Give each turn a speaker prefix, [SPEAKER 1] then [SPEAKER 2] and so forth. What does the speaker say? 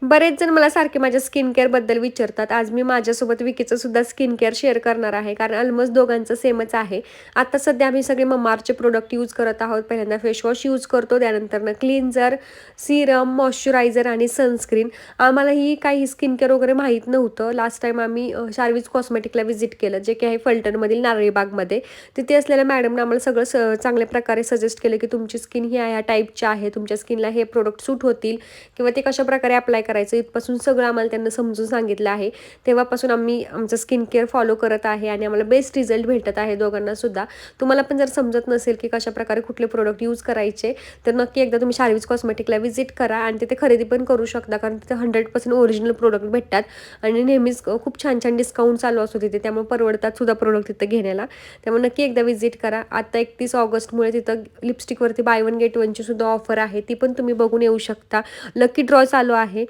[SPEAKER 1] बरेच जण मला सारखे माझ्या स्किन केअरबद्दल विचारतात. आज मी माझ्यासोबत विकीचं सुद्धा स्किन केअर शेअर करणार आहे. कारण ऑलमोस्ट दोघांचं सेमच आहे. आता सध्या आम्ही सगळे ममाअर्थचे प्रोडक्ट यूज करत आहोत. पहिल्यांदा फेसवॉश यूज करतो, त्यानंतरनं क्लीन्झर, सीरम, मॉइश्चरायझर आणि सनस्क्रीन. आम्हाला ही काही स्किन केअर वगैरे माहीत नव्हतं. लास्ट टाईम आम्ही शार्विज कॉस्मेटिकला व्हिजिट केलं, जे की आहे फलटणमधील नारळी बागमध्ये. तिथे असलेल्या मॅडमने आम्हाला सगळं चांगल्या प्रकारे सजेस्ट केलं, की तुमची स्किन ही ह्या टाईपची आहे, तुमच्या स्किनला हे प्रोडक्ट सूट होतील किंवा ते कशाप्रकारे अप्लाय करायचं इथपासून सगळं आम्हाला त्यांना समजून सांगितलं आहे. तेव्हापासून आम्ही आमचं स्किन केअर फॉलो करत आहे आणि आम्हाला बेस्ट रिझल्ट भेटत आहे दोघांना सुद्धा. तुम्हाला पण जर समजत नसेल की कशाप्रकारे कुठले प्रोडक्ट यूज करायचे, तर नक्की एकदा तुम्ही शार्विज कॉस्मेटिकला व्हिजिट करा आणि तिथे खरेदी पण करू शकता. कारण तिथे 100% ओरिजिनल प्रोडक्ट भेटतात आणि नेहमीच खूप छान छान डिस्काउंट चालू असतो तिथे, त्यामुळे परवडतात सुद्धा प्रोडक्ट तिथे घेण्याला. त्यामुळे नक्की एकदा व्हिजिट करा. आता 31 ऑगस्टमुळे तिथं लिपस्टिकवरती बाय वन गेट वनची सुद्धा ऑफर आहे, ती पण तुम्ही बघून येऊ शकता. लकी ड्रॉ चालू आहे.